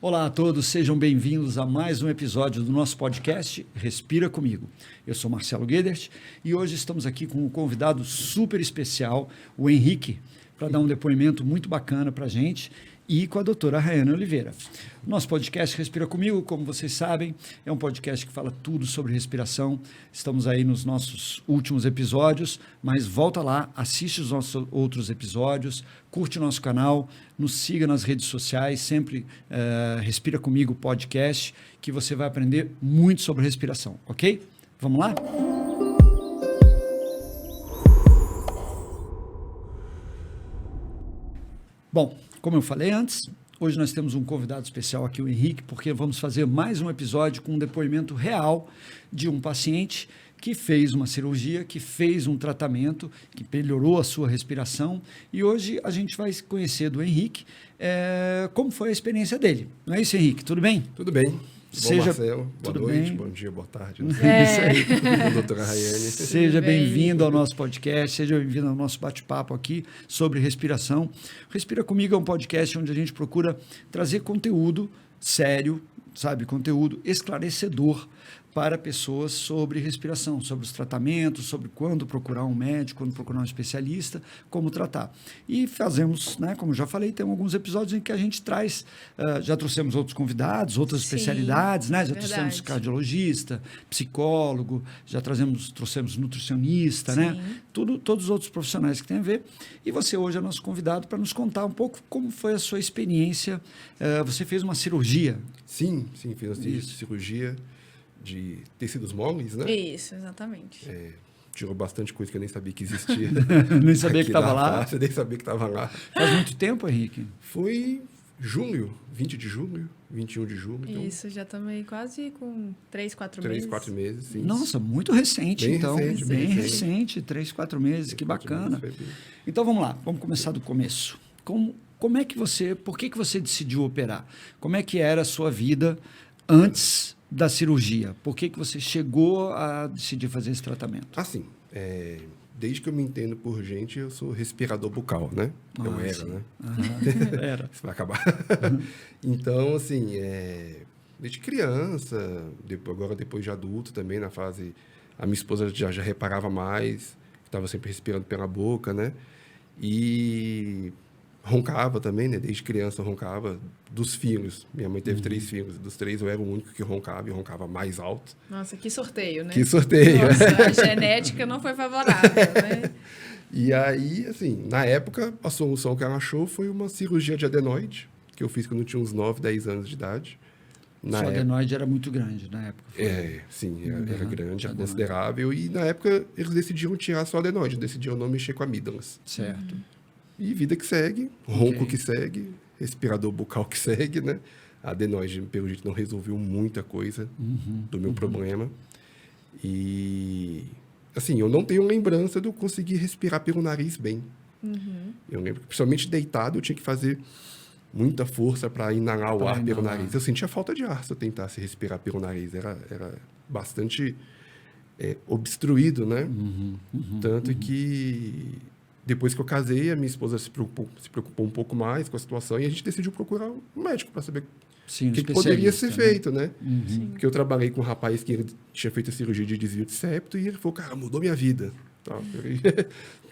Olá a todos, sejam bem-vindos a mais um episódio do nosso podcast Respira Comigo. Eu sou Marcelo Guedert e hoje estamos aqui com um convidado super especial, o Henrique, para dar um depoimento muito bacana para a gente e com a doutora Rayane Oliveira. Nosso podcast Respira Comigo, como vocês sabem, é um podcast que fala tudo sobre respiração. Estamos aí nos nossos últimos episódios, mas volta lá, assiste os nossos outros episódios, curte o nosso canal, nos siga nas redes sociais, sempre Respira Comigo Podcast, que você vai aprender muito sobre respiração, ok? Vamos lá? Bom, como eu falei antes, hoje nós temos um convidado especial aqui, o Henrique, porque vamos fazer mais um episódio com um depoimento real de um paciente que fez uma cirurgia, que fez um tratamento, que melhorou a sua respiração. E hoje a gente vai conhecer do Henrique como foi a experiência dele. Não é isso, Henrique? Tudo bem? Tudo bem. Bom, Marcelo. Boa noite, bem? Bom dia, boa tarde. Isso aí. Doutora Rayane. Seja bem-vindo ao nosso podcast, seja bem-vindo ao nosso bate-papo aqui sobre respiração. Respira Comigo é um podcast onde a gente procura trazer conteúdo sério, sabe, conteúdo esclarecedor para pessoas sobre respiração, sobre os tratamentos, sobre quando procurar um médico, quando procurar um especialista, como tratar. E fazemos, né, como já falei, tem alguns episódios em que a gente traz, já trouxemos outros convidados, outras especialidades, né? Já trouxemos cardiologista, psicólogo, já trouxemos nutricionista, né? Todos os outros profissionais que têm a ver. E você hoje é nosso convidado para nos contar um pouco como foi a sua experiência. Você fez uma cirurgia? Sim, fiz uma cirurgia de tecidos moles, né? Isso, exatamente. Tirou bastante coisa que eu nem sabia que existia. Nem sabia que estava lá? Nem sabia que estava lá. Faz muito tempo, Henrique? Foi julho, 20 de julho, 21 de julho. Então, isso, já estamos aí quase com 3, 4 meses. 3, 4 meses, sim. Nossa, muito recente, bem então. Recente, bem recente, 3, 4 meses, 3, que 4 bacana. meses, Então vamos lá, vamos começar do começo. Como é que por que você decidiu operar? Como é que era a sua vida antes da cirurgia? Por que você chegou a decidir fazer esse tratamento? Assim, desde que eu me entendo por gente, eu sou respirador bucal, né? Eu era, sim. né? Era. Isso vai acabar. Então, assim, desde criança, agora depois de adulto também, na fase... A minha esposa já reparava mais, estava sempre respirando pela boca, né? E roncava também, né? Desde criança eu roncava dos filhos. Minha mãe teve 3 filhos. Dos 3 eu era o único que roncava e roncava mais alto. Nossa, que sorteio, né? Que sorteio. Nossa, a genética não foi favorável, né? E aí, assim, na época, a solução que ela achou foi uma cirurgia de adenoide, que eu fiz quando eu tinha uns 9, 10 anos de idade. Sua adenoide era muito grande na época. Sim, era grande, era considerável. E na época eles decidiram tirar só a adenoide, decidiram não mexer com amígdalas. Certo. E vida que segue, ronco que segue, respirador bucal que segue, né? A adenoide, pelo jeito, não resolveu muita coisa do meu problema. E, assim, eu não tenho lembrança de eu conseguir respirar pelo nariz bem. Eu lembro que, principalmente deitado, eu tinha que fazer muita força para inalar o ar pelo nariz. Eu sentia falta de ar se eu tentasse respirar pelo nariz. Era bastante obstruído, né? Tanto que... Depois que eu casei, a minha esposa se preocupou um pouco mais com a situação e a gente decidiu procurar um médico para saber o que poderia ser feito, né? Porque eu trabalhei com um rapaz que ele tinha feito a cirurgia de desvio de septo e ele falou, cara, mudou minha vida.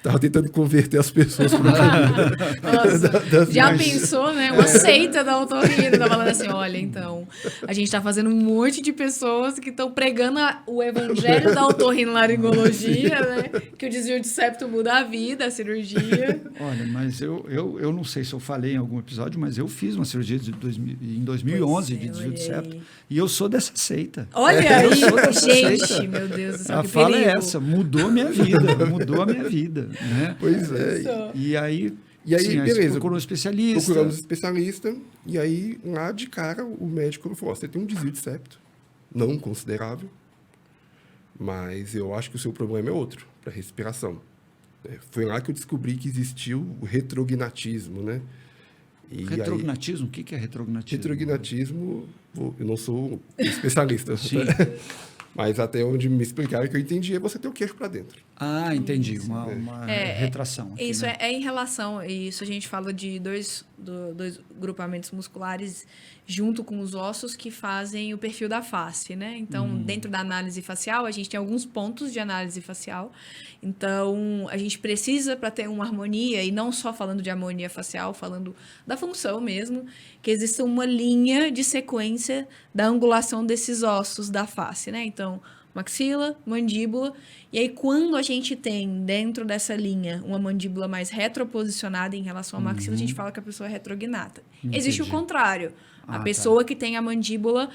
Tava tentando converter as pessoas para Nossa, já pensou, né? Uma seita da otorrina, tá falando assim, olha, então, a gente tá fazendo um monte de pessoas que estão pregando o evangelho da otorrinolaringologia, né? Que o desvio de septo muda a vida, a cirurgia. Olha, mas eu não sei se eu falei em algum episódio, mas eu fiz uma cirurgia em 2011 de desvio de septo. E eu sou dessa seita. Olha aí, gente, seita. meu Deus do céu, que fala perigo. é essa, mudou minha vida, mudou a minha vida, né? Pois é. E aí sim, beleza. Procurou um especialista. Procuramos um especialista e aí, lá de cara, o médico falou, você tem um desvio de septo, não considerável, mas eu acho que o seu problema é outro, para respiração. Foi lá que eu descobri que existiu o retrognatismo, né? E retrognatismo? Aí, o que é retrognatismo? Retrognatismo, eu não sou especialista. Sim. Mas até onde me explicaram que eu entendi é você ter o queixo para dentro. Ah, entendi. Uma retração. Aqui, Isso né? é em relação... Isso a gente fala de dois grupamentos musculares junto com os ossos que fazem o perfil da face, né? Então, dentro da análise facial, a gente tem alguns pontos de análise facial. Então, a gente precisa, para ter uma harmonia, e não só falando de harmonia facial, falando da função mesmo, que exista uma linha de sequência da angulação desses ossos da face, né? Então, maxila, mandíbula. E aí, quando a gente tem dentro dessa linha uma mandíbula mais retroposicionada em relação à maxila, a gente fala que a pessoa é retrognata. Existe o contrário. A pessoa que tem a mandíbula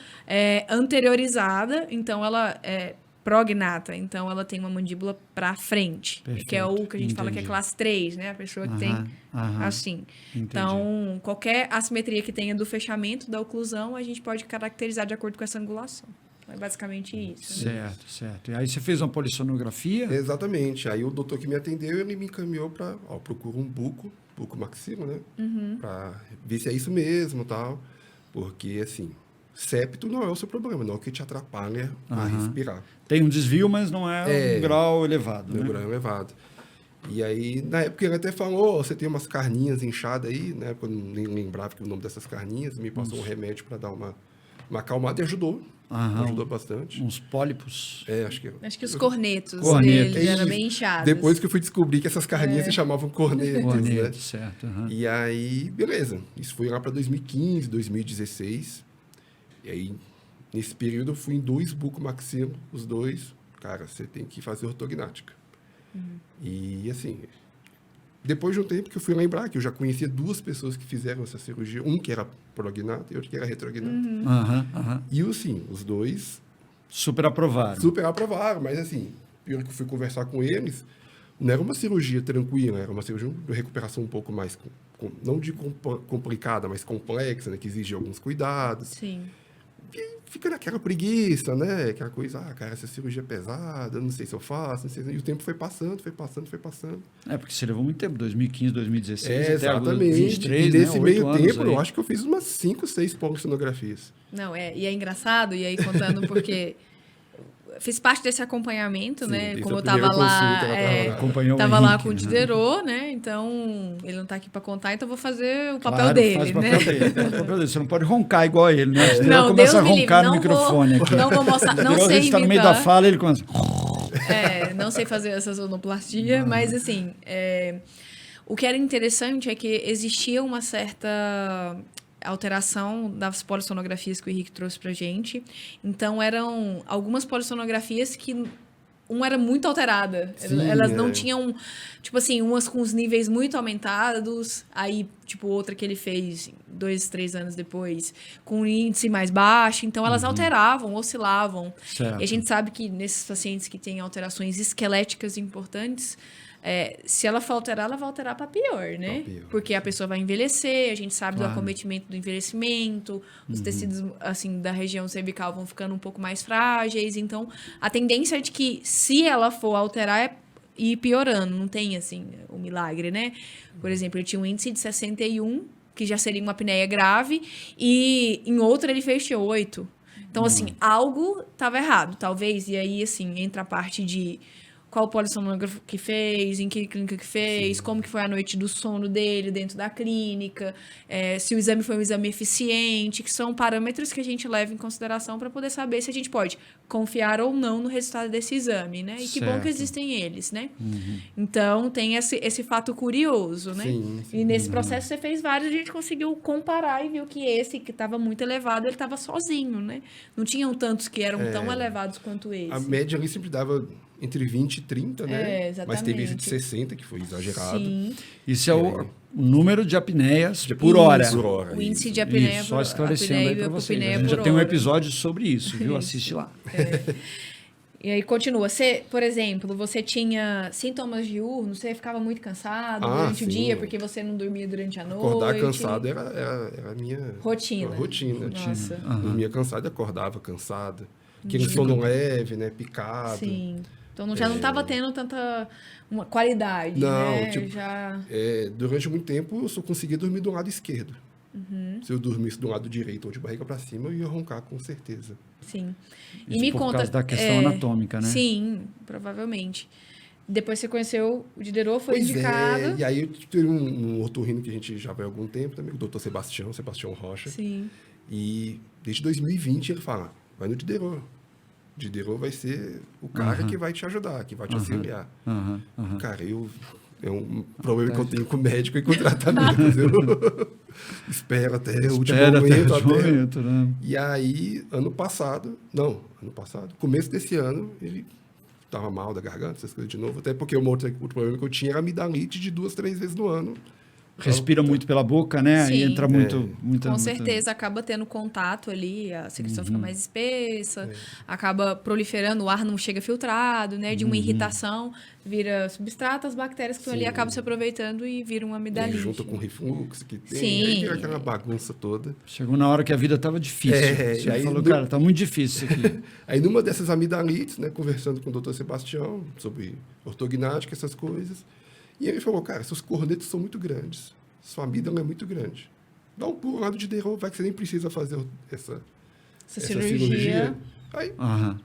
anteriorizada, então ela é prognata. Então, ela tem uma mandíbula para frente. Perfeito. Que é o que a gente fala que é classe 3, né? A pessoa que tem assim. Entendi. Então, qualquer assimetria que tenha do fechamento, da oclusão, a gente pode caracterizar de acordo com essa angulação. É basicamente isso. Né? Certo, certo. E aí você fez uma polissonografia? Exatamente. Aí o doutor que me atendeu, ele me encaminhou para... procura um buco maxilo, né? Para ver se é isso mesmo e tal. Porque, assim, septo não é o seu problema, não é o que te atrapalha a respirar. Tem um desvio, mas não é um grau elevado, Meu né? grau elevado. E aí, na época, ele até falou, você tem umas carninhas inchadas aí, né? Eu nem lembrava que o nome dessas carninhas, me passou um remédio para dar uma acalmada e ajudou. Ajudou bastante. Uns pólipos. Acho que os cornetos Cornetos. dele eram bem inchados. Depois que eu fui descobrir que essas carninhas se chamavam cornetos, né? Certo. E aí, beleza. Isso foi lá para 2015, 2016. E aí, nesse período, eu fui em 2 bucomaxilos, os 2. Cara, você tem que fazer ortognática. E, assim, depois de um tempo que eu fui lembrar que eu já conhecia 2 pessoas que fizeram essa cirurgia. Um que era prognata e outro que era retrognata. E, assim, os 2... Super aprovaram. Super aprovaram, mas, assim, pior que eu fui conversar com eles, não era uma cirurgia tranquila, era uma cirurgia de recuperação um pouco mais, não de complicada, mas complexa, né, que exige alguns cuidados. Sim. E fica naquela preguiça, né? Aquela coisa, cara, essa cirurgia é pesada, não sei se eu faço, não sei se... E o tempo foi passando. É, porque você levou muito tempo, 2015, 2016, até agora exatamente. 2023, e nesse né? meio 8 tempo, anos eu acho que eu fiz umas 5, 6 polisssonografias. Não, e é engraçado, e aí contando porque... Fiz parte desse acompanhamento, né? Como eu estava lá, acompanhou o lá Henrique, com o Diderot, né? Então, ele não está aqui para contar, então eu vou fazer o papel Claro, dele, faz o né? papel dele, faz o papel dele. Você não pode roncar igual a ele, né? Você Não, começa a Deus me roncar no livre, microfone aqui. Não vou mostrar, não sei Ele está no meio imitar. da fala, ele começa... Não sei fazer essa sonoplastia, mas assim, o que era interessante é que existia uma certa alteração das polissonografias que o Henrique trouxe pra gente. Então, eram algumas polissonografias que uma era muito alterada. Sim, elas não tinham, tipo assim, umas com os níveis muito aumentados, aí, tipo, outra que ele fez 2, 3 anos depois, com um índice mais baixo. Então, elas alteravam, oscilavam. Certo. E a gente sabe que nesses pacientes que têm alterações esqueléticas importantes, se ela for alterar, ela vai alterar para pior, né? Pra pior. Porque a pessoa vai envelhecer, a gente sabe Claro. do acometimento do envelhecimento, os tecidos, assim, da região cervical vão ficando um pouco mais frágeis. Então, a tendência é de que, se ela for alterar, é ir piorando. Não tem, assim, o milagre, né? Por exemplo, ele tinha um índice de 61, que já seria uma apneia grave, e em outra ele fez 8. Então, assim, algo estava errado, talvez. E aí, assim, entra a parte de qual polissonógrafo que fez, em que clínica que fez, como que foi a noite do sono dele dentro da clínica, se o exame foi um exame eficiente, que são parâmetros que a gente leva em consideração para poder saber se a gente pode confiar ou não no resultado desse exame, né? E que bom que existem eles, né? Então, tem esse fato curioso, né? Sim. E nesse processo você fez vários, a gente conseguiu comparar e viu que esse que estava muito elevado, ele estava sozinho, né? Não tinham tantos que eram tão elevados quanto esse. A média ali sempre dava entre 20 e 30, né? Exatamente. Mas teve esse de 60, que foi exagerado. Sim. Isso é o número de apneias por hora. Por hora. O índice isso. de apneia Isso, só esclarecendo aí para vocês. A apneia gente já por tem um hora. episódio sobre isso, viu? Assiste lá. E aí continua. Você, por exemplo, você tinha sintomas diurnos, você ficava muito cansado durante o sim. dia porque você não dormia durante a noite. Acordar cansado era a minha Rotina. rotina. Nossa. Dormia cansado e acordava cansado. Aquele sono leve, né? Picado. Sim. Então já não estava tendo tanta uma qualidade, Não, né? tipo, Já... Durante muito tempo eu só conseguia dormir do lado esquerdo. Se eu dormisse do lado direito ou de barriga para cima, eu ia roncar com certeza. Sim. E Isso me por conta... causa da questão anatômica, né? Sim, provavelmente. Depois você conheceu o Diderot, foi Pois indicado. E aí eu tive um otorrino que a gente já vai há algum tempo também, o doutor Sebastião Rocha. Sim. E desde 2020 ele fala, vai no Diderot. Diderot vai ser o cara que vai te ajudar, que vai te auxiliar. Cara, é um problema que eu tenho com o médico e com o tratamento. Espero até o último momento. Né? E aí, começo desse ano, ele estava mal da garganta, essas coisas de novo. Até porque o outro problema que eu tinha era amidalite de 2, 3 vezes no ano. Respira muito pela boca, né? Sim. Aí entra muito... Com certeza, acaba tendo contato ali, a secreção fica mais espessa, acaba proliferando, o ar não chega filtrado, né? De uma irritação, vira substrato, as bactérias que estão ali acabam se aproveitando e viram uma amidalite. Junto com o refluxo que tem, Sim. aí vira aquela bagunça toda. Chegou na hora que a vida estava difícil. Você aí falou, cara, tá muito difícil isso aqui. Aí numa dessas amidalites, né, conversando com o doutor Sebastião sobre ortognática, essas coisas, e ele falou, cara, seus cornetos são muito grandes, sua amígdala é muito grande. Dá um pulo lá do Diderot, vai que você nem precisa fazer essa cirurgia. Aí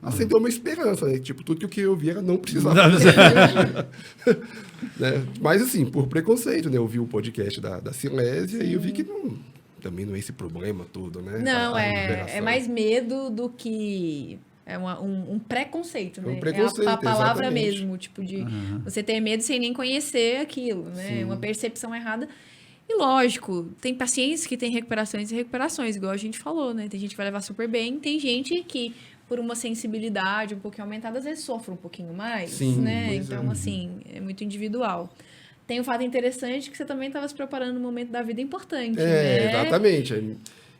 acendeu uma esperança, né? Tipo, tudo que eu queria ouvir era não precisar fazer. Né? Mas assim, por preconceito, né? Eu vi o podcast da Silésia e eu vi que também não é esse problema todo, né? Não, é mais medo do que... É um preconceito, né? Um preconceito, é a palavra exatamente. mesmo, tipo de você ter medo sem nem conhecer aquilo, né? Uma percepção errada. E lógico, tem pacientes que têm recuperações e recuperações, igual a gente falou, né? Tem gente que vai levar super bem, tem gente que, por uma sensibilidade um pouquinho aumentada, às vezes sofre um pouquinho mais, né? Então, assim, é muito individual. Tem um fato interessante que você também estava se preparando num momento da vida importante, né? Exatamente.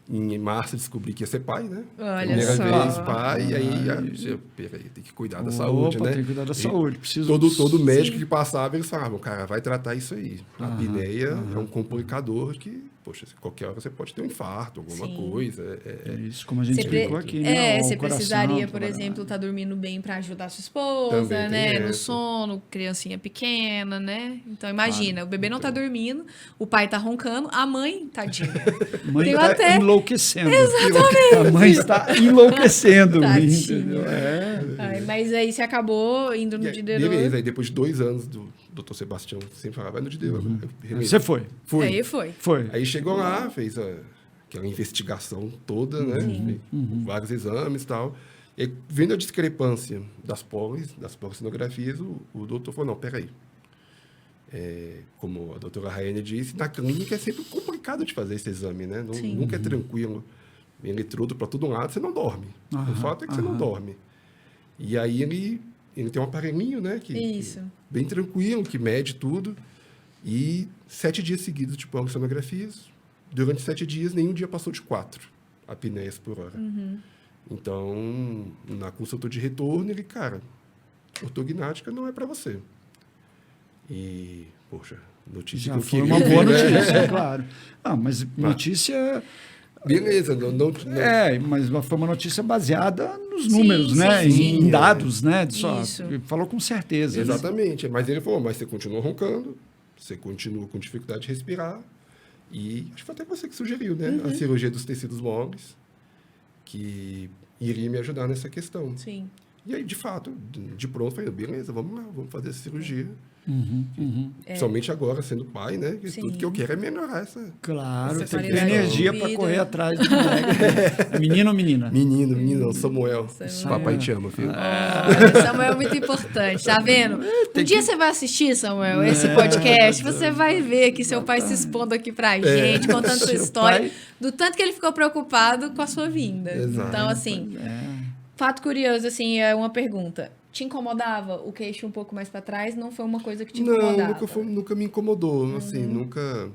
Em março descobri que ia ser pai, né? Olha Primeira só. vez pai, e aí, peraí, tem que cuidar da saúde, né? Tem que cuidar da saúde. Todo médico que passava, eles falavam, cara, vai tratar isso aí. A apneia é um complicador que, poxa, qualquer hora você pode ter um infarto, alguma coisa. É isso, como a gente explicou aqui, né? Você precisaria, por exemplo, estar dormindo bem para ajudar a sua esposa, também né? No sono, criancinha pequena, né? Então, imagina, o bebê não tá dormindo, o pai tá roncando, a mãe, tadinha. Mãe tá até... enlouquecendo. Exatamente. A mãe está enlouquecendo. Entendeu? Mas aí você acabou indo no Diderot. Beleza, aí depois de 2 anos do doutor Sebastião sempre falava, vai no Diderot. Você foi? Aí foi. Aí chegou lá, fez aquela investigação toda, né? Vários exames e tal. E aí, vendo a discrepância das polissinografias, o doutor falou, não, peraí. Como a doutora Raiane disse, na clínica é sempre complicado de fazer esse exame, né? Nunca é tranquilo. Eletrodo para todo lado, você não dorme. O fato é que você não dorme. E aí ele tem um aparelhinho, né? Que bem tranquilo, que mede tudo. E 7 dias seguidos de polissonografias. Durante 7 dias, nenhum dia passou de 4 apneias por hora. Então, na consulta de retorno, ele, cara, ortognática não é para você. E, poxa, notícia Já que eu foi queria, uma boa né? notícia, claro. Mas notícia... Beleza, não. Mas foi uma notícia baseada nos números, né? Em dados, né? Falou com certeza. Exatamente. Né? Mas ele falou, mas você continua roncando, você continua com dificuldade de respirar. E acho que foi até você que sugeriu, né? A cirurgia dos tecidos mole, que iria me ajudar nessa questão. Sim. E aí, de fato, de pronto, falei, beleza, vamos lá, vamos fazer essa cirurgia. Principalmente agora, sendo pai, né? Que tudo que eu quero é melhorar essa... Claro, essa tem que ter energia para correr atrás do moleque. Menino ou menina? Menino, Samuel. Papai te ama, filho. Samuel é muito importante, tá vendo? Um dia você vai assistir, Samuel, esse podcast, você vai ver que seu pai se expondo aqui pra gente, contando sua história, do tanto que ele ficou preocupado com a sua vinda. Exato. Então, assim, fato curioso, assim, é uma pergunta. Te incomodava o queixo um pouco mais para trás? Não foi uma coisa que te incomodava? Não, nunca me incomodou. Assim, nunca...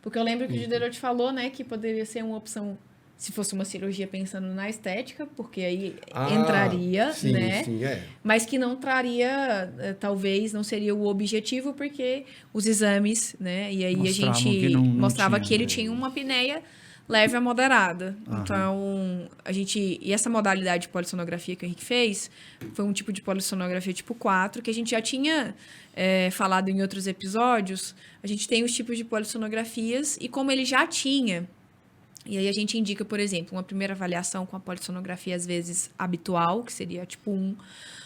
Porque eu lembro que o Diderot te falou, né, que poderia ser uma opção, se fosse uma cirurgia pensando na estética, porque aí entraria, sim, né? Sim, mas que não traria, talvez, não seria o objetivo, porque os exames, né? E aí a gente mostrava que ele tinha uma apneia leve a moderada. Aham. Então, e essa modalidade de polissonografia que o Henrique fez foi um tipo de polissonografia tipo 4, que a gente já tinha falado em outros episódios. A gente tem os tipos de polissonografias, e como ele já tinha, e aí a gente indica, por exemplo, uma primeira avaliação com a polissonografia, às vezes, habitual, que seria tipo 1,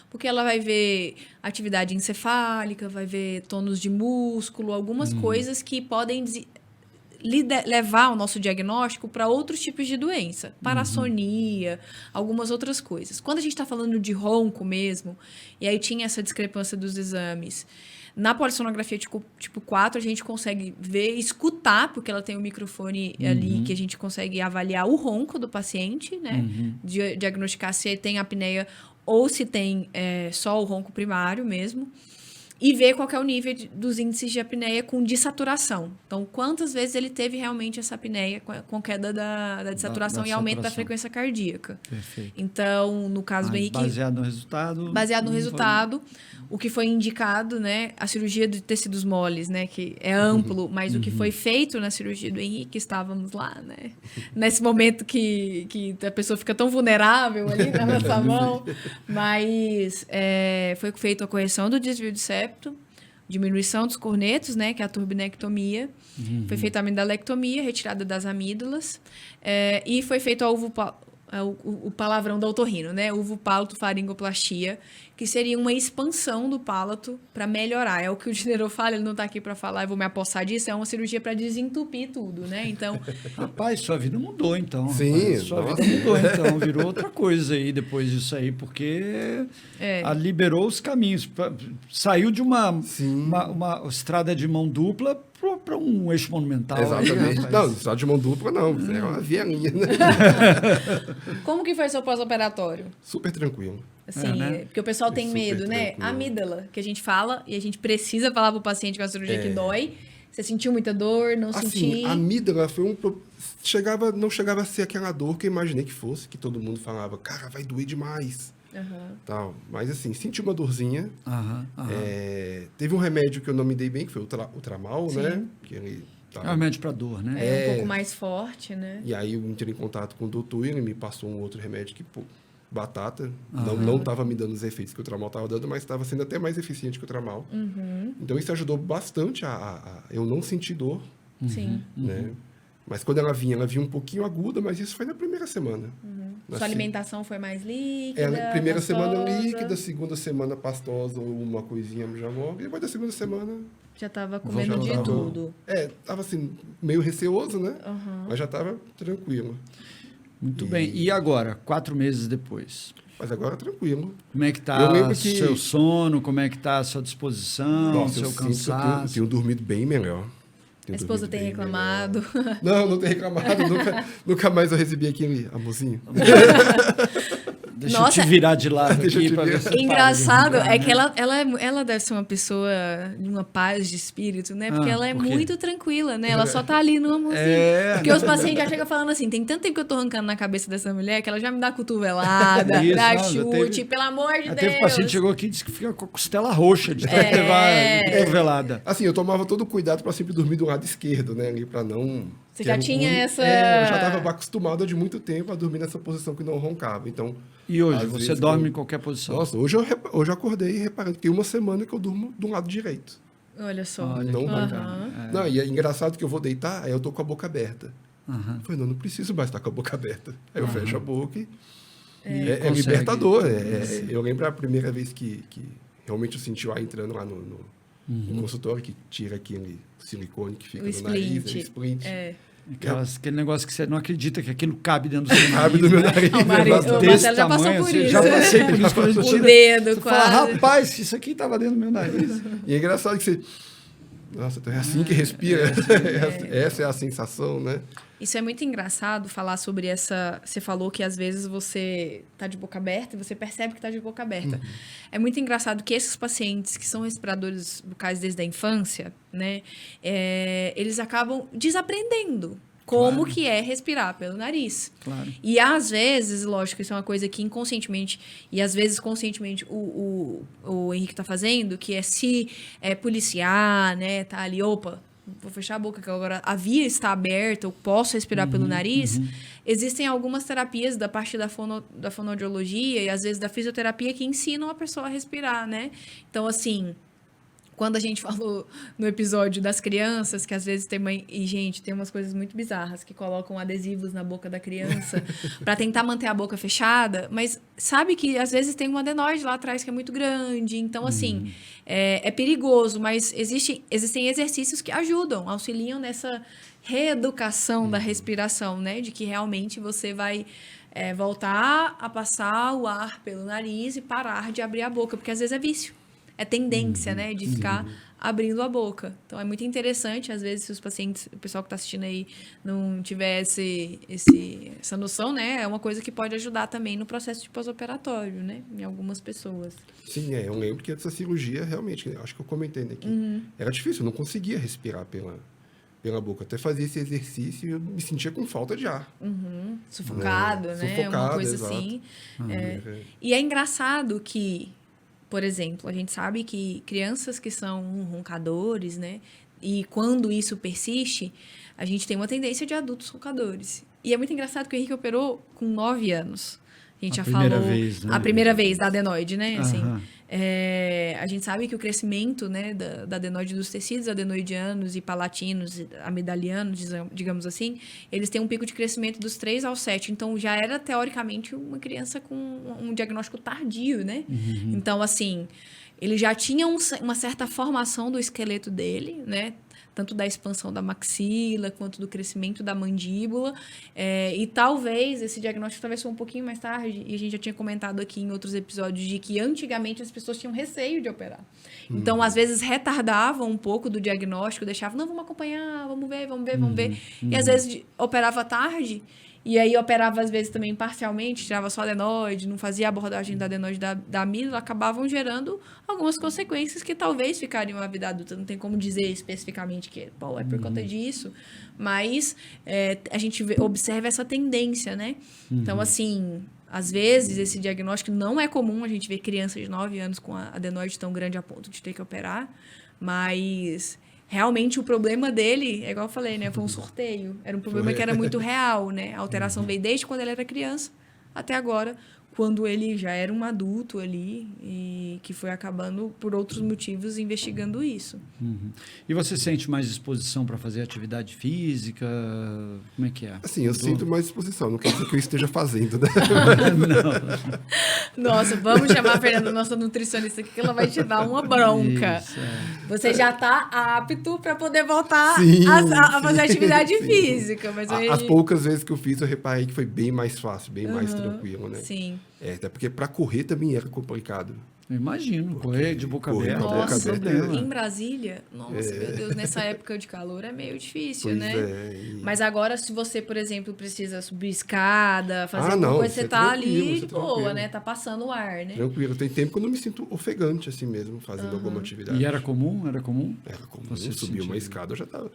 porque ela vai ver atividade encefálica, vai ver tônus de músculo, algumas coisas que podem levar o nosso diagnóstico para outros tipos de doença, parassonia, algumas outras coisas. Quando a gente está falando de ronco mesmo, e aí tinha essa discrepância dos exames, na polissonografia tipo 4, a gente consegue ver, escutar, porque ela tem um microfone ali que a gente consegue avaliar o ronco do paciente, né? Diagnosticar se tem apneia ou se tem só o ronco primário mesmo. E ver qual que é o nível dos índices de apneia com dessaturação. Então, quantas vezes ele teve realmente essa apneia com queda da dessaturação e aumento da frequência cardíaca. Perfeito. Então, no caso do Henrique... Baseado no resultado... Baseado no resultado, o que foi indicado, né? A cirurgia de tecidos moles, né? Que é amplo, mas o que foi feito na cirurgia do Henrique, estávamos lá, né? Nesse momento que a pessoa fica tão vulnerável ali na nossa mão. Mas foi feita a correção do desvio de septo, diminuição dos cornetos, né, que é a turbinectomia. Foi feita a amidalectomia, retirada das amígdalas, e foi feito o palavrão do otorrino, né, uvo-palato-faringoplastia, que seria uma expansão do palato para melhorar. É o que o General fala, ele não está aqui para falar, eu vou me apossar disso, é uma cirurgia para desentupir tudo, né? Então, rapaz, sua vida mudou então. Sim, rapaz. Sua vida mudou então, virou outra coisa aí depois disso aí, porque liberou os caminhos, saiu de uma estrada de mão dupla para um eixo monumental. Exatamente. Aí, não, estrada de mão dupla não, era uma vielinha, né? Como que foi seu pós-operatório? Super tranquilo. Assim, né? porque o pessoal tem Super medo, né? tranquilo. A amígdala, que a gente fala, e a gente precisa falar pro paciente com a cirurgia que dói. Você sentiu muita dor? Não Assim, senti? a amígdala foi não chegava a ser aquela dor que eu imaginei que fosse, que todo mundo falava, cara, vai doer demais. Tal. Mas assim, senti uma dorzinha. Teve um remédio que eu não me dei bem, que foi o Tramal, né? Que ele é um remédio para dor, né? É um pouco mais forte, né? E aí eu entrei em contato com o doutor e ele me passou um outro remédio que, pô, batata. Não estava me dando os efeitos que o Tramal estava dando, mas estava sendo até mais eficiente que o Tramal. Então isso ajudou bastante a eu não sentir dor. Sim. Né? Mas quando ela vinha um pouquinho aguda, mas isso foi na primeira semana. Sua alimentação foi mais líquida? Primeira pastosa? semana líquida, segunda semana pastosa ou uma coisinha já logo. E depois da segunda semana... Já estava comendo já de tava- tudo. Tava assim, meio receoso, né? Mas já tava tranquilo. Muito bem. E agora, 4 meses depois? Mas agora tranquilo. Como é que tá Eu lembro o que- seu sono? Como é que tá a sua disposição? Nossa, seu eu sinto que eu cansaço? tenho dormido bem melhor. A esposa tem reclamado. Não tem reclamado. nunca mais eu recebi aquele amorzinho. Deixa Nossa. eu te virar de lado Deixa eu aqui te para ver virar. se para de Engraçado roncar, é que né? ela deve ser uma pessoa de uma paz de espírito, né? Porque ela é por quê? muito tranquila, né? Ela só tá ali no amorzinho. Porque os pacientes já chegam falando assim, tem tanto tempo que eu tô arrancando na cabeça dessa mulher que ela já me dá cotovelada, Isso, dá não, já chute, teve- pelo amor de Já Deus. teve paciente que chegou aqui e disse que fica com a costela roxa de levar cotovelada. Assim, eu tomava todo o cuidado para sempre dormir do lado esquerdo, né? Ali para não... Você que já era tinha essa... eu já estava acostumado de muito tempo a dormir nessa posição que não roncava. Então, E hoje, às você vezes, dorme eu- em qualquer posição? Nossa, hoje eu acordei reparando que tem uma semana que eu durmo do lado direito. Olha só. Olha Não que vai. bacana. Não, e é engraçado que eu vou deitar, aí eu tô com a boca aberta. Aham. Eu falei, não preciso mais estar com a boca aberta. Aí eu fecho a boca e... E É consegue- libertador. Eu lembro a primeira vez que realmente eu senti o ar entrando lá no consultório, que tira aquele silicone que fica O no nariz, splint. né? Splint. Aquele negócio que você não acredita que aquilo cabe dentro do seu Cabe no meu nariz. O Marcelo Desse já passou tamanho, por assim, isso. Já passei por isso. Quando a gente O tira, dedo você quase. fala, rapaz, isso aqui estava dentro do meu nariz. E é engraçado que você... Nossa, então é assim que respira. Essa é a sensação, né? Isso é muito engraçado falar sobre essa... Você falou que às vezes você tá de boca aberta e você percebe que tá de boca aberta. É muito engraçado que esses pacientes que são respiradores bucais desde a infância, né? Eles acabam desaprendendo como que é respirar pelo nariz. Claro. E às vezes, lógico, isso é uma coisa que inconscientemente, e às vezes conscientemente o Henrique tá fazendo, que é se policiar, né? Tá ali, opa, vou fechar a boca, que agora a via está aberta, eu posso respirar pelo nariz, existem algumas terapias da parte da fonoaudiologia e às vezes da fisioterapia que ensinam a pessoa a respirar, né? Então, assim, quando a gente falou no episódio das crianças, que às vezes tem mãe... E, gente, tem umas coisas muito bizarras, que colocam adesivos na boca da criança para tentar manter a boca fechada, mas sabe que às vezes tem um adenoide lá atrás que é muito grande, então, assim, é perigoso, mas existem exercícios que ajudam, auxiliam nessa reeducação da respiração, né? De que realmente você vai... voltar a passar o ar pelo nariz e parar de abrir a boca, porque às vezes é vício. É tendência, né? De ficar abrindo a boca. Então, é muito interessante. Às vezes, se os pacientes, o pessoal que está assistindo aí, não tiver essa noção, né? É uma coisa que pode ajudar também no processo de pós-operatório, né? Em algumas pessoas. Sim, eu lembro que essa cirurgia, realmente, acho que eu comentei aqui, era difícil, eu não conseguia respirar pela boca. Até fazia esse exercício e eu me sentia com falta de ar. Sufocado, né? Sufocado, uma coisa exato. assim. E é engraçado que, por exemplo, a gente sabe que crianças que são roncadores, né? E quando isso persiste, a gente tem uma tendência de adultos roncadores. E é muito engraçado que o Henrique operou com 9 anos. A gente já falou... Vez, né? A primeira vez da adenoide, né? Assim, Aham. a gente sabe que o crescimento, né, da adenoide dos tecidos adenoidianos e palatinos, amidalianos, digamos assim, eles têm um pico de crescimento dos 3 aos 7. Então, já era, teoricamente, uma criança com um diagnóstico tardio, né? Então, assim, ele já tinha uma certa formação do esqueleto dele, né? Tanto da expansão da maxila, quanto do crescimento da mandíbula. E talvez, esse diagnóstico talvez foi um pouquinho mais tarde, e a gente já tinha comentado aqui em outros episódios, de que antigamente as pessoas tinham receio de operar. Então, às vezes, retardavam um pouco do diagnóstico, deixavam, não, vamos acompanhar, vamos ver. E às vezes operava tarde, e aí operava, às vezes, também parcialmente, tirava só adenoide, não fazia a abordagem da adenoide da amígdala, acabavam gerando algumas consequências que talvez ficariam a vida adulta. Não tem como dizer especificamente que, é por conta disso, mas a gente observa essa tendência, né? Então, assim, às vezes, esse diagnóstico não é comum, a gente vê crianças de 9 anos com a adenoide tão grande a ponto de ter que operar, mas... Realmente, o problema dele, é igual eu falei, né? Foi um sorteio. Era um problema que era muito real, né? A alteração veio desde quando ele era criança até agora, quando ele já era um adulto ali e que foi acabando, por outros motivos, investigando isso. E você sente mais disposição para fazer atividade física? Como é que é? Assim, eu sinto mais disposição. Não quer dizer que eu esteja fazendo, né? Nossa, vamos chamar a Fernanda, nossa nutricionista aqui, que ela vai te dar uma bronca. Isso, Você já está apto para poder voltar Sim, a fazer atividade sim. física. Mas As poucas vezes que eu fiz, eu reparei que foi bem mais fácil, bem mais tranquilo, né? Sim. Até porque para correr também era complicado. Eu imagino, correr de boca correr aberta. com a boca Nossa, aberta em Brasília, nossa, meu Deus, nessa época de calor é meio difícil, Pois né? é. Mas agora, se você, por exemplo, precisa subir escada, fazer Ah, alguma não, coisa, isso você é tá tranquilo, ali isso de é boa, tranquilo. né? Tá passando o ar, né? Tranquilo. Tem tempo que eu não me sinto ofegante assim mesmo, fazendo alguma atividade. E era comum? Era comum? Era como Você subir uma sentia? escada, eu já tava.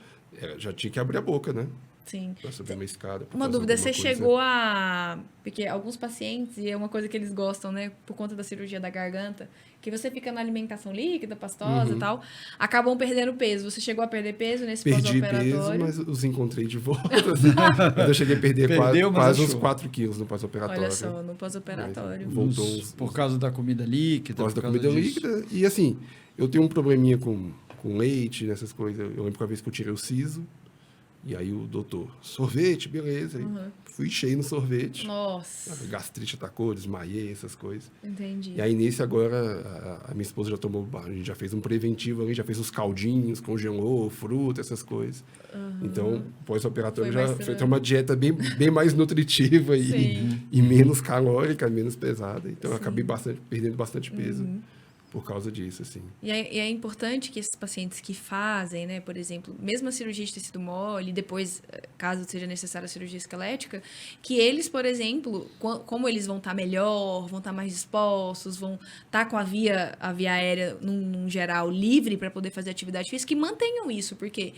Já tinha que abrir a boca, né? Sim. Pra subir uma escada. pra Uma fazer dúvida, alguma você coisa. chegou a... Porque alguns pacientes, e é uma coisa que eles gostam, né? Por conta da cirurgia da garganta, que você fica na alimentação líquida, pastosa e tal, acabam perdendo peso. Você chegou a perder peso nesse Perdi peso, pós-operatório? mas os encontrei de volta. Assim. Mas eu cheguei a perder Perdeu, mas quase uns achou. 4 quilos no pós-operatório. Olha só, no pós-operatório. Voltou Por causa da comida líquida? Por causa da causa comida disso? líquida. E assim, eu tenho um probleminha com leite, nessas coisas. Eu lembro que uma vez que eu tirei o siso, e aí o doutor, sorvete, beleza. Aí fui cheio no sorvete. Nossa, A gastrite atacou, desmaiei, essas coisas. entendi. E aí, nesse agora, a minha esposa já tomou, a gente já fez um preventivo ali, já fez os caldinhos, congelou, fruta, essas coisas. Então, pós-operatório Foi já mais foi ter uma dieta bem mais nutritiva Sim. e menos calórica, menos pesada. Então, eu acabei perdendo bastante peso por causa disso, assim. E é importante que esses pacientes que fazem, né, por exemplo, mesmo a cirurgia de tecido mole, depois, caso seja necessária a cirurgia esquelética, que eles, por exemplo, como eles vão estar melhor, vão estar mais dispostos, vão estar com a via aérea, num geral, livre para poder fazer atividade física, que mantenham isso, porque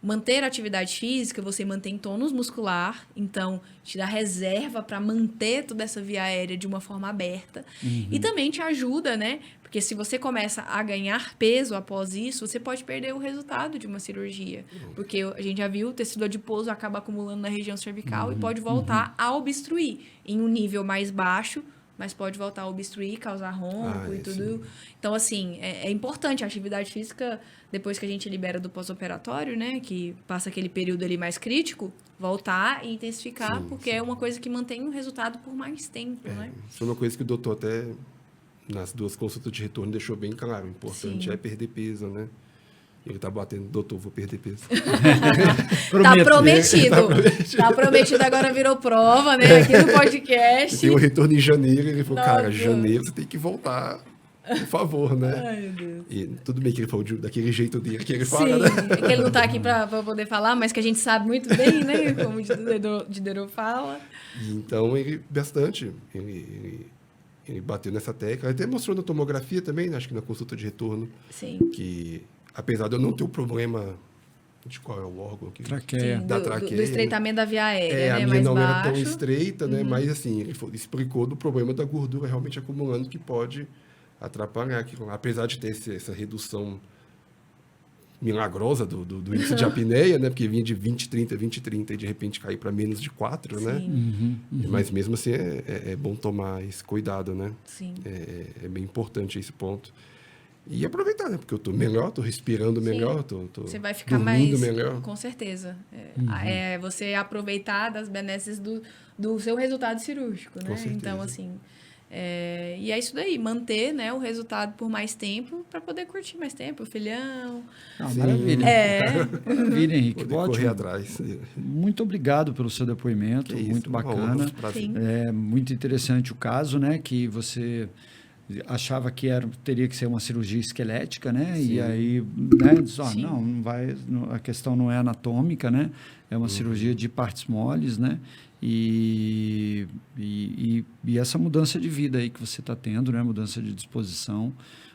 manter a atividade física, você mantém tônus muscular, então te dá reserva para manter toda essa via aérea de uma forma aberta. E também te ajuda, né? Porque se você começa a ganhar peso após isso, você pode perder o resultado de uma cirurgia. Porque a gente já viu, o tecido adiposo acaba acumulando na região cervical e pode voltar a obstruir em um nível mais baixo, mas pode voltar a obstruir, causar ronco e tudo. Sim. Então, assim, é importante a atividade física, depois que a gente libera do pós-operatório, né? Que passa aquele período ali mais crítico, voltar e intensificar, porque é uma coisa que mantém o resultado por mais tempo, né? Isso é uma coisa que o doutor até, nas 2 consultas de retorno, deixou bem claro. O importante é perder peso, né? Ele tá batendo, doutor, vou perder peso. Tá prometido. Tá prometido, agora virou prova, né? Aqui no podcast. Tem um retorno em janeiro, ele falou, cara, janeiro você tem que voltar, por favor, né? Ai, meu Deus. E tudo bem que ele falou daquele jeito dele que ele fala, né? É que ele não tá aqui pra poder falar, mas que a gente sabe muito bem, né? Como o Diderot fala. Então, ele bateu nessa tecla. Ele até mostrou na tomografia também, né? Acho que na consulta de retorno. Sim. Que, apesar de eu não ter o problema de qual é o órgão aqui. Traqueia. Sim, da traqueia. Do estreitamento da via aérea, né? A minha mais não baixo. era tão estreita, né? Mas, assim, ele explicou do problema da gordura realmente acumulando que pode atrapalhar aquilo. Apesar de ter essa redução milagrosa do índice de apneia, né? Porque vinha de 20, 30, 20, 30 e de repente cair para menos de 4, Sim. né? Mas mesmo assim é bom tomar esse cuidado, né? Sim. É bem importante esse ponto. E aproveitar, né? Porque eu tô melhor, tô respirando melhor, tô você vai ficar dormindo mais melhor. Com certeza. É você aproveitar das benesses do seu resultado cirúrgico, né? Com certeza. Então, assim... e é isso daí, manter, né, o resultado por mais tempo para poder curtir mais tempo, o filhão. Maravilha. Maravilha, Henrique. Poder correr atrás. Muito obrigado pelo seu depoimento, muito bacana. É muito interessante o caso, né, que você achava que teria que ser uma cirurgia esquelética, né? Sim. E aí, né, diz, não vai, a questão não é anatômica, né? É uma cirurgia de partes moles, né? E essa mudança de vida aí que você está tendo, né? Mudança de disposição,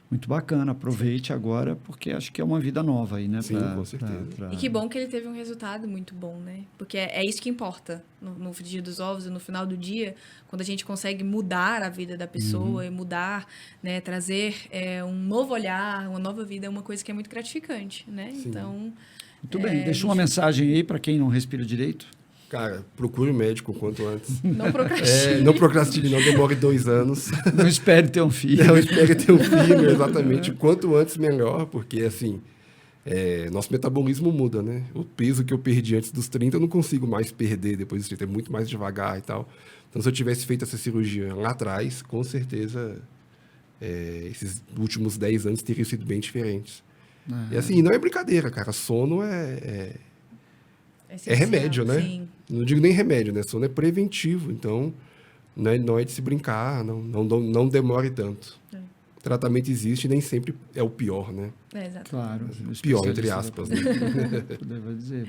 muito bacana. Aproveite agora, porque acho que é uma vida nova aí, né? Sim, com certeza. E que bom que ele teve um resultado muito bom, né? Porque é isso que importa no frigir dos ovos e no final do dia, quando a gente consegue mudar a vida da pessoa e mudar, né? Trazer um novo olhar, uma nova vida, é uma coisa que é muito gratificante, né? Sim. Então... Muito bem. Deixa uma mensagem aí para quem não respira direito. Cara, procure o médico o quanto antes. Não procrastine. Não procrastine, não demore 2 anos. Não espere ter um filho. Não espere ter um filho, exatamente. Quanto antes, melhor, porque, assim, nosso metabolismo muda, né? O peso que eu perdi antes dos 30, eu não consigo mais perder depois dos 30, é muito mais devagar e tal. Então, se eu tivesse feito essa cirurgia lá atrás, com certeza, esses últimos 10 anos teriam sido bem diferentes. E, assim, não é brincadeira, cara. Sono é remédio, né? Sim. Não digo nem remédio, né? Sono é preventivo, então não é de se brincar, não demore tanto. O tratamento existe, nem sempre é o pior, né? Exato. Claro. Pior, entre aspas. Né? Devo dizer.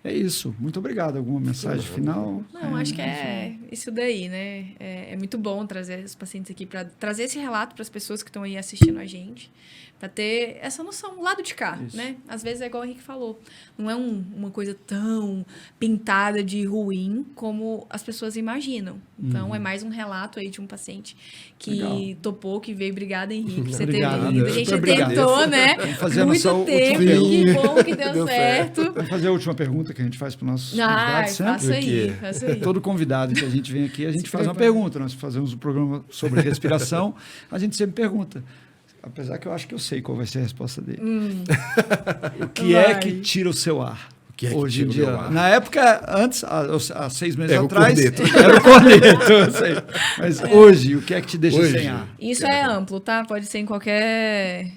É isso. Muito obrigado. Alguma mensagem final? Não, acho que é isso daí, né? É muito bom trazer os pacientes aqui, para trazer esse relato para as pessoas que estão aí assistindo a gente, para ter essa noção, lado de cá, né? Às vezes é igual o Henrique falou, não é uma coisa tão pintada de ruim como as pessoas imaginam. Então, é mais um relato aí de um paciente que topou, que veio. Obrigada, Henrique, por você ter vindo. A gente tentou, né? Vamos fazer muito tempo, que bom que deu certo. Vamos fazer a última pergunta que a gente faz para os nossos convidados sempre. Faça aí. Todo convidado que a gente vem aqui, a gente faz uma pergunta. Nós fazemos um programa sobre respiração, a gente sempre pergunta. Apesar que eu acho que eu sei qual vai ser a resposta dele. O que é que tira o seu ar? Hoje em dia, na época, antes, há 6 meses atrás, era o corneto, eu sei. Mas hoje, o que é que te deixa sem ar? Isso é amplo, tá? Pode ser em qualquer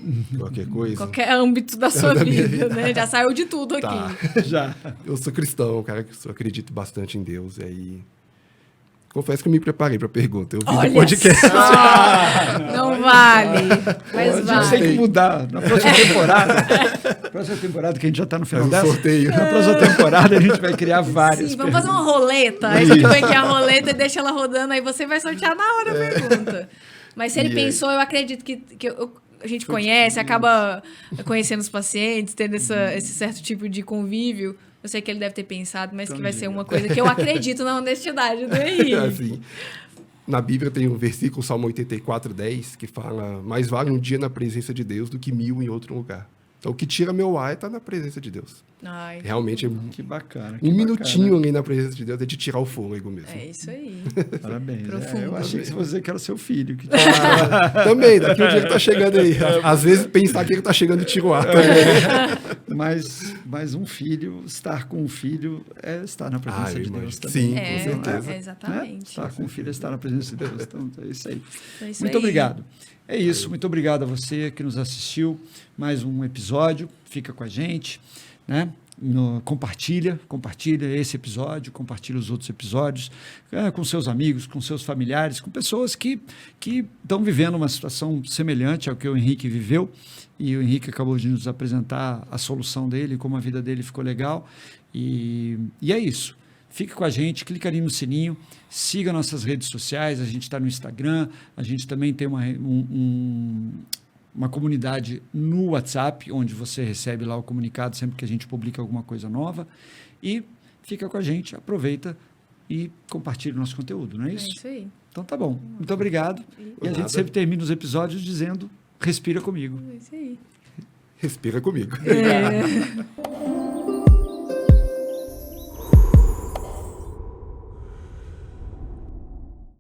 coisa. Qualquer âmbito da sua vida, né? Já saiu de tudo aqui. Já. Eu sou cristão, cara, que eu acredito bastante em Deus. Aí confesso que eu me preparei para a pergunta. Eu vi o podcast. Não vale. Mas vale. A gente tem que mudar. Na próxima temporada, que a gente já está no final dessa. Sorteio. Na próxima temporada, a gente vai criar várias. Sim, vamos fazer uma roleta. Aí você põe aqui a roleta e deixa ela rodando, aí você vai sortear na hora a pergunta. Mas se ele pensou, eu acredito que a gente conhece, acaba conhecendo os pacientes, tendo esse certo tipo de convívio. Eu sei que ele deve ter pensado, mas que vai ser uma coisa que eu acredito na honestidade do Henrique. Assim, na Bíblia tem um versículo, Salmo 84:10, que fala: mais vale um dia na presença de Deus do que 1000 em outro lugar. Então, o que tira meu ar é estar na presença de Deus. Ai, realmente, que bacana. Um minutinho ali na presença de Deus é de tirar o fôlego mesmo. É isso aí. Parabéns. Profundo. Eu achei que você que era seu filho. Que também, daqui um dia ele tá chegando aí. Às vezes, pensar que ele tá chegando e tira o ar também. Mas um filho, estar com um filho é estar na presença de Deus também. Sim, com certeza. Exatamente. Né? Estar com um filho é estar na presença de Deus. Então, é isso aí. Muito obrigado. É isso. Muito obrigado a você que nos assistiu. Mais um episódio. Fica com a gente, né? Compartilha esse episódio, compartilha os outros episódios com seus amigos, com seus familiares, com pessoas que estão vivendo uma situação semelhante ao que o Henrique viveu, e o Henrique acabou de nos apresentar a solução dele, como a vida dele ficou legal, e é isso. Fique com a gente, clica ali no sininho, siga nossas redes sociais, a gente está no Instagram, a gente também tem uma comunidade no WhatsApp, onde você recebe lá o comunicado sempre que a gente publica alguma coisa nova. E fica com a gente, aproveita e compartilha o nosso conteúdo, não é isso? É isso aí. Então tá bom. Muito obrigado. E a gente sempre termina os episódios dizendo: respira comigo. É isso aí. Respira comigo. É.